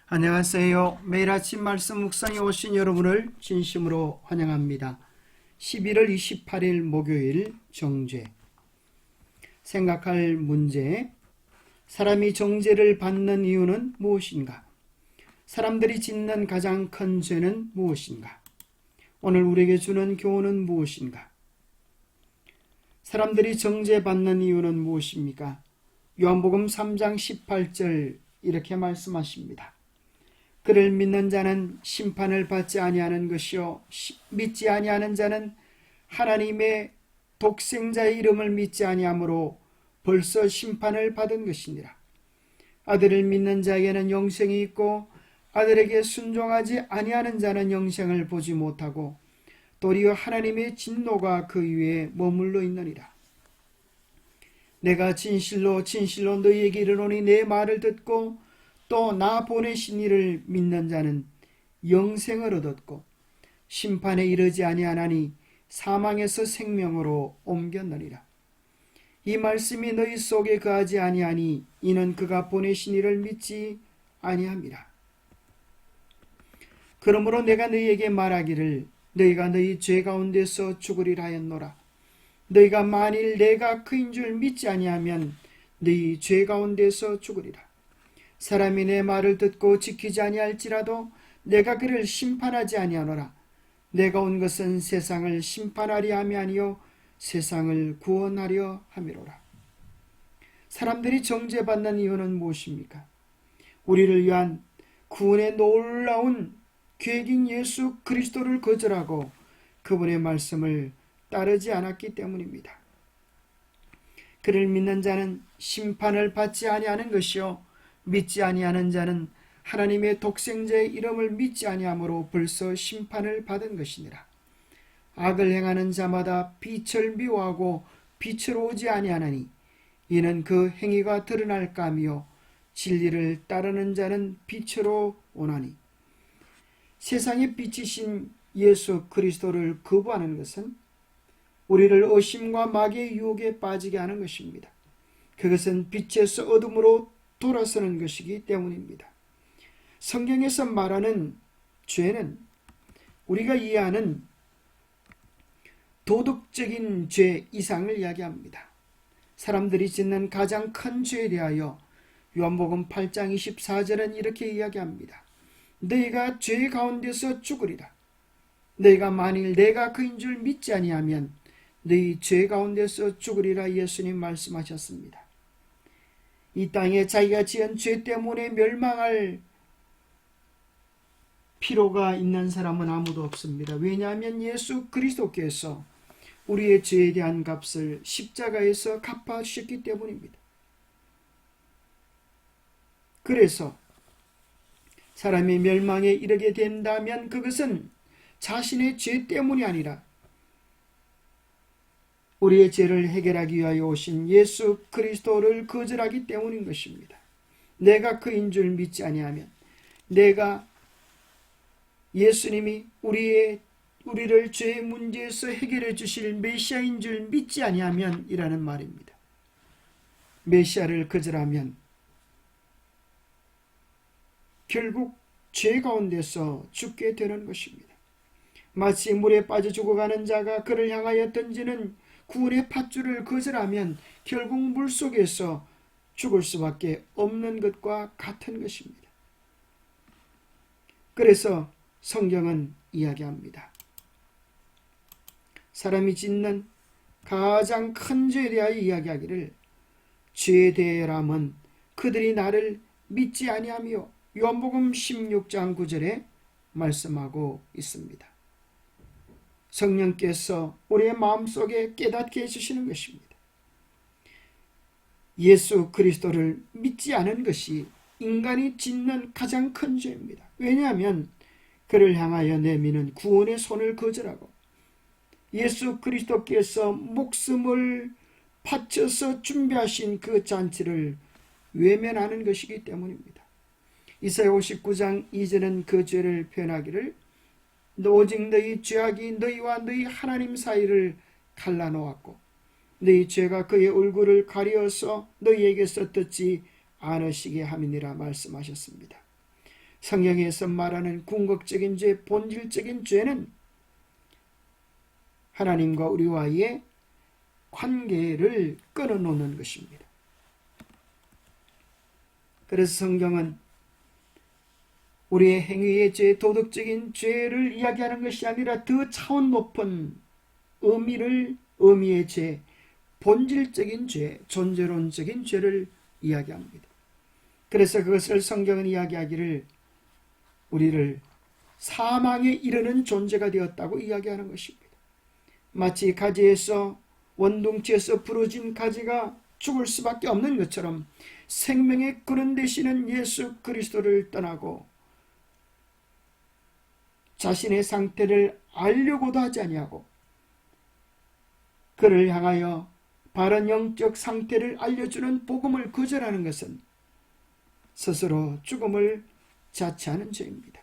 안녕하세요. 매일 아침 말씀 묵상에 오신 여러분을 진심으로 환영합니다. 11월 28일 목요일 정죄. 생각할 문제. 사람이 정죄를 받는 이유는 무엇인가? 사람들이 짓는 가장 큰 죄는 무엇인가? 오늘 우리에게 주는 교훈은 무엇인가? 사람들이 정죄받는 이유는 무엇입니까? 요한복음 3장 18절 이렇게 말씀하십니다. 그를 믿는 자는 심판을 받지 아니하는 것이요 믿지 아니하는 자는 하나님의 독생자의 이름을 믿지 아니하므로 벌써 심판을 받은 것이니라. 아들을 믿는 자에게는 영생이 있고 아들에게 순종하지 아니하는 자는 영생을 보지 못하고 도리어 하나님의 진노가 그 위에 머물러 있느니라. 내가 진실로 너희에게 이르노니 내 말을 듣고 또 나 보내신 이를 믿는 자는 영생을 얻었고 심판에 이르지 아니하나니 사망에서 생명으로 옮겼느니라. 이 말씀이 너희 속에 거하지 아니하니 이는 그가 보내신 이를 믿지 아니함이라. 그러므로 내가 너희에게 말하기를 너희가 너희 죄 가운데서 죽으리라 하였노라. 너희가 만일 내가 그인 줄 믿지 아니하면 너희 죄 가운데서 죽으리라. 사람이 내 말을 듣고 지키지 아니할지라도 내가 그를 심판하지 아니하노라. 내가 온 것은 세상을 심판하려 함이 아니요 세상을 구원하려 함이로라. 사람들이 정죄받는 이유는 무엇입니까? 우리를 위한 구원의 놀라운 계획인 예수 그리스도를 거절하고 그분의 말씀을 따르지 않았기 때문입니다. 그를 믿는 자는 심판을 받지 아니하는 것이요 믿지 아니하는 자는 하나님의 독생자의 이름을 믿지 아니하므로 벌써 심판을 받은 것이니라. 악을 행하는 자마다 빛을 미워하고 빛으로 오지 아니하나니 이는 그 행위가 드러날까 하며 진리를 따르는 자는 빛으로 오나니. 세상의 빛이신 예수 그리스도를 거부하는 것은 우리를 의심과 마귀의 유혹에 빠지게 하는 것입니다. 그것은 빛에서 어둠으로 돌아서는 것이기 때문입니다. 성경에서 말하는 죄는 우리가 이해하는 도덕적인 죄 이상을 이야기합니다. 사람들이 짓는 가장 큰 죄에 대하여 요한복음 8장 24절은 이렇게 이야기합니다. 너희가 죄 가운데서 죽으리라. 너희가 만일 내가 그인 줄 믿지 아니하면 너희 죄 가운데서 죽으리라 예수님 말씀하셨습니다. 이 땅에 자기가 지은 죄 때문에 멸망할 필요가 있는 사람은 아무도 없습니다. 왜냐하면 예수 그리스도께서 우리의 죄에 대한 값을 십자가에서 갚아주셨기 때문입니다. 그래서 사람이 멸망에 이르게 된다면 그것은 자신의 죄 때문이 아니라 우리의 죄를 해결하기 위하여 오신 예수 그리스도를 거절하기 때문인 것입니다. 내가 그인 줄 믿지 아니하면, 내가 예수님이 우리를 죄의 문제에서 해결해 주실 메시아인 줄 믿지 아니하면 이라는 말입니다. 메시아를 거절하면 결국 죄 가운데서 죽게 되는 것입니다. 마치 물에 빠져 죽어가는 자가 그를 향하여 던지는 구원의 밧줄을 거절하면 결국 물속에서 죽을 수밖에 없는 것과 같은 것입니다. 그래서 성경은 이야기합니다. 사람이 짓는 가장 큰 죄에 대하여 이야기하기를 죄에 대해라면 그들이 나를 믿지 아니하며 요한복음 16장 9절에 말씀하고 있습니다. 성령께서 우리의 마음속에 깨닫게 해주시는 것입니다. 예수 그리스도를 믿지 않은 것이 인간이 짓는 가장 큰 죄입니다. 왜냐하면 그를 향하여 내미는 구원의 손을 거절하고 예수 그리스도께서 목숨을 바쳐서 준비하신 그 잔치를 외면하는 것이기 때문입니다. 이사야 59장 2절은 그 죄를 표현하기를 오직 너희 죄악이 너희와 너희 하나님 사이를 갈라놓았고 너희 죄가 그의 얼굴을 가리어서 너희에게서 듣지 않으시게 함이니라 말씀하셨습니다. 성경에서 말하는 궁극적인 죄, 본질적인 죄는 하나님과 우리와의 관계를 끊어놓는 것입니다. 그래서 성경은 우리의 행위의 죄, 도덕적인 죄를 이야기하는 것이 아니라 더 차원 높은 의미의 죄, 본질적인 죄, 존재론적인 죄를 이야기합니다. 그래서 그것을 성경은 이야기하기를 우리를 사망에 이르는 존재가 되었다고 이야기하는 것입니다. 마치 가지에서 원둥치에서 부러진 가지가 죽을 수밖에 없는 것처럼 생명의 근원 되시는 예수 그리스도를 떠나고 자신의 상태를 알려고도 하지 아니하고 그를 향하여 바른 영적 상태를 알려주는 복음을 거절하는 것은 스스로 죽음을 자처하는 죄입니다.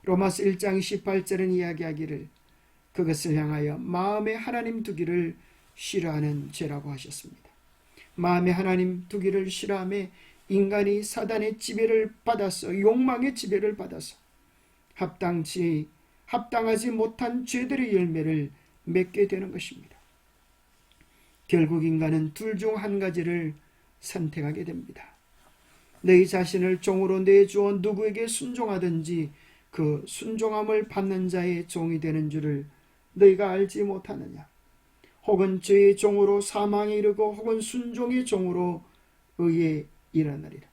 로마서 1장 18절은 이야기하기를 그것을 향하여 마음에 하나님 두기를 싫어하는 죄라고 하셨습니다. 마음에 하나님 두기를 싫어하며 인간이 사단의 지배를 받아서 욕망의 지배를 받아서 합당하지 못한 죄들의 열매를 맺게 되는 것입니다. 결국 인간은 둘 중 한 가지를 선택하게 됩니다. 너희 자신을 종으로 내주어 누구에게 순종하든지 그 순종함을 받는 자의 종이 되는 줄을 너희가 알지 못하느냐. 혹은 죄의 종으로 사망에 이르고 혹은 순종의 종으로 의에 이르느니라.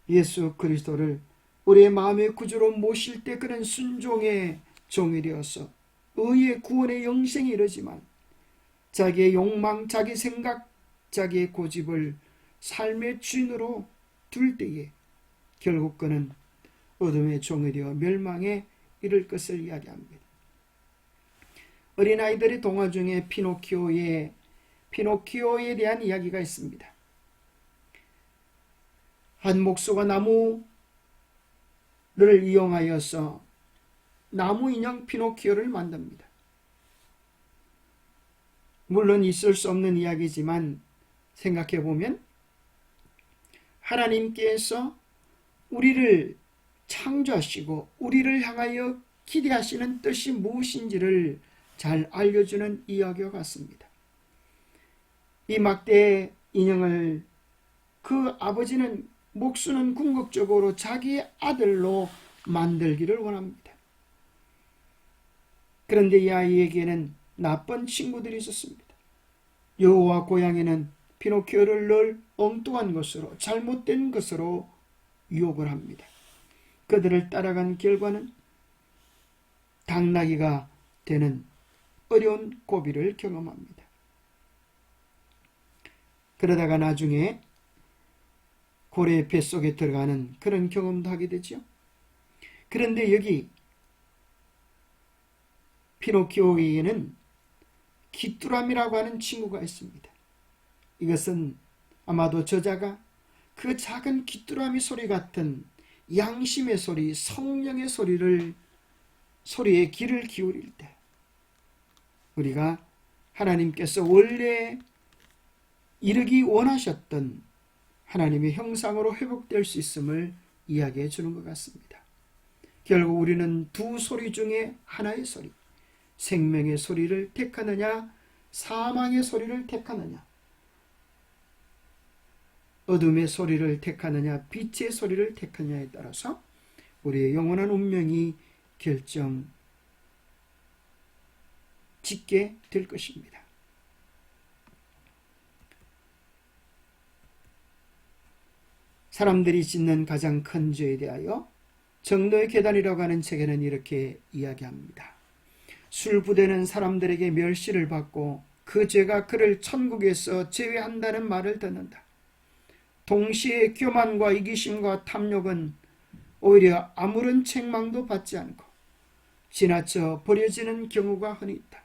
예수 그리스도를 우리의 마음의 구주로 모실 때 그는 순종의 종이 되어서 의의 구원의 영생에 이르지만 자기의 욕망, 자기 생각, 자기의 고집을 삶의 주인으로 둘 때에 결국 그는 어둠의 종이 되어 멸망에 이를 것을 이야기합니다. 어린아이들의 동화 중에 피노키오에 대한 이야기가 있습니다. 한 목수가 나무를 이용하여서 나무 인형 피노키오를 만듭니다. 물론 있을 수 없는 이야기지만 생각해보면 하나님께서 우리를 창조하시고 우리를 향하여 기대하시는 뜻이 무엇인지를 잘 알려주는 이야기와 같습니다. 이 막대 인형을 그 아버지는 목수는 궁극적으로 자기의 아들로 만들기를 원합니다. 그런데 이 아이에게는 나쁜 친구들이 있었습니다. 여우와 고양이는 피노키오를 늘 엉뚱한 것으로 잘못된 것으로 유혹을 합니다. 그들을 따라간 결과는 당나귀가 되는 어려운 고비를 경험합니다. 그러다가 나중에 고래의 뱃속에 들어가는 그런 경험도 하게 되죠. 그런데 여기 피노키오에는 귀뚜라미라고 하는 친구가 있습니다. 이것은 아마도 저자가 그 작은 귀뚜라미 소리 같은 양심의 소리, 성령의 소리에 귀를 기울일 때 우리가 하나님께서 원래 이르기 원하셨던 하나님의 형상으로 회복될 수 있음을 이야기해 주는 것 같습니다. 결국 우리는 두 소리 중에 하나의 소리, 생명의 소리를 택하느냐, 사망의 소리를 택하느냐, 어둠의 소리를 택하느냐, 빛의 소리를 택하느냐에 따라서 우리의 영원한 운명이 짓게 될 것입니다. 사람들이 짓는 가장 큰 죄에 대하여 정도의 계단이라고 하는 책에는 이렇게 이야기합니다. 술부대는 사람들에게 멸시를 받고 그 죄가 그를 천국에서 제외한다는 말을 듣는다. 동시에 교만과 이기심과 탐욕은 오히려 아무런 책망도 받지 않고 지나쳐 버려지는 경우가 흔히 있다.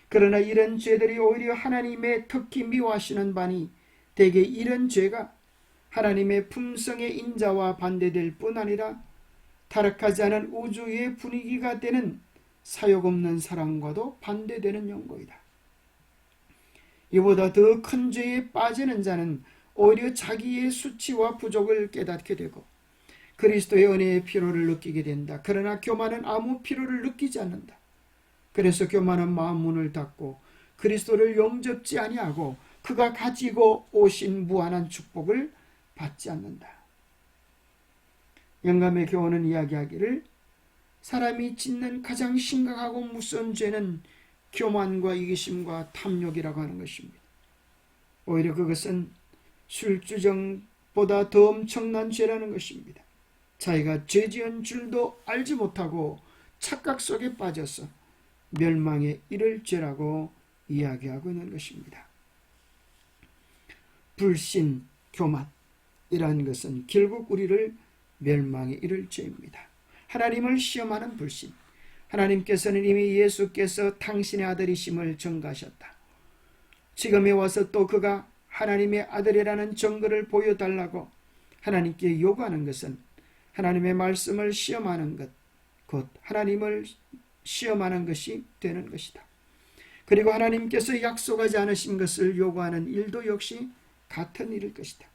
그러나 이런 죄들이 오히려 하나님의 특히 미워하시는 바니 대개 이런 죄가 하나님의 품성의 인자와 반대될 뿐 아니라 타락하지 않은 우주의 분위기가 되는 사욕 없는 사랑과도 반대되는 연고이다. 이보다 더 큰 죄에 빠지는 자는 오히려 자기의 수치와 부족을 깨닫게 되고 그리스도의 은혜의 피로를 느끼게 된다. 그러나 교만은 아무 피로를 느끼지 않는다. 그래서 교만은 마음 문을 닫고 그리스도를 영접지 아니하고 그가 가지고 오신 무한한 축복을 받지 않는다. 영감의 교훈은 이야기하기를 사람이 짓는 가장 심각하고 무서운 죄는 교만과 이기심과 탐욕이라고 하는 것입니다. 오히려 그것은 술주정보다 더 엄청난 죄라는 것입니다. 자기가 죄 지은 줄도 알지 못하고 착각 속에 빠져서 멸망에 이를 죄라고 이야기하고 있는 것입니다. 불신, 교만이라는 것은 결국 우리를 멸망에 이를 죄입니다. 하나님을 시험하는 불신. 하나님께서는 이미 예수께서 당신의 아들이심을 증거하셨다. 지금에 와서 또 그가 하나님의 아들이라는 증거를 보여달라고 하나님께 요구하는 것은 하나님의 말씀을 시험하는 것, 곧 하나님을 시험하는 것이 되는 것이다. 그리고 하나님께서 약속하지 않으신 것을 요구하는 일도 역시 같은 일일 것이다.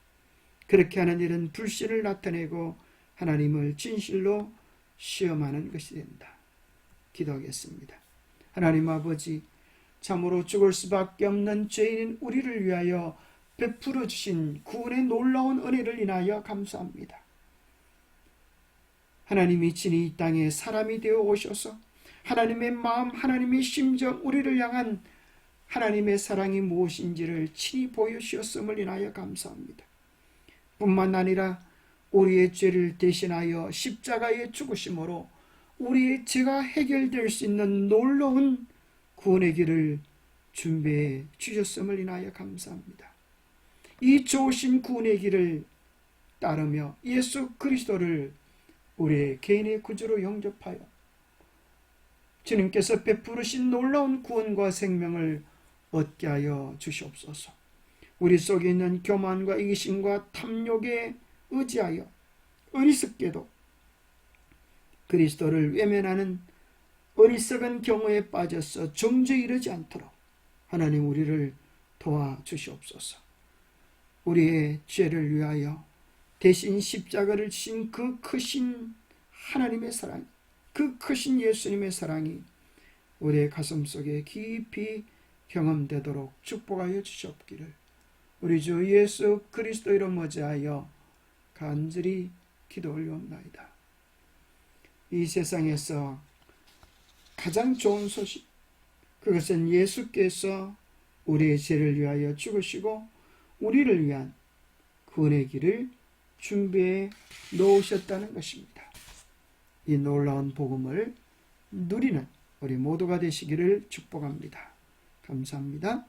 그렇게 하는 일은 불신을 나타내고 하나님을 진실로 시험하는 것이 된다. 기도하겠습니다. 하나님 아버지, 참으로 죽을 수밖에 없는 죄인인 우리를 위하여 베풀어 주신 구원의 놀라운 은혜를 인하여 감사합니다. 하나님이 친히 이 땅에 사람이 되어 오셔서 하나님의 마음, 하나님의 심정, 우리를 향한 하나님의 사랑이 무엇인지를 친히 보여주셨음을 인하여 감사합니다. 뿐만 아니라 우리의 죄를 대신하여 십자가에 죽으심으로 우리의 죄가 해결될 수 있는 놀라운 구원의 길을 준비해 주셨음을 인하여 감사합니다. 이 좋으신 구원의 길을 따르며 예수 그리스도를 우리의 개인의 구주로 영접하여 주님께서 베푸르신 놀라운 구원과 생명을 얻게 하여 주시옵소서. 우리 속에 있는 교만과 이기심과 탐욕에 의지하여 어리석게도 그리스도를 외면하는 어리석은 경우에 빠져서 정죄에 이르지 않도록 하나님 우리를 도와주시옵소서. 우리의 죄를 위하여 대신 십자가를 지신 그 크신 하나님의 사랑, 그 크신 예수님의 사랑이 우리의 가슴속에 깊이 경험되도록 축복하여 주시옵기를 우리 주 예수 그리스도 이름 의지하여 간절히 기도 올려옵나이다. 이 세상에서 가장 좋은 소식, 그것은 예수께서 우리의 죄를 위하여 죽으시고 우리를 위한 구원의 길을 준비해 놓으셨다는 것입니다. 이 놀라운 복음을 누리는 우리 모두가 되시기를 축복합니다. 감사합니다.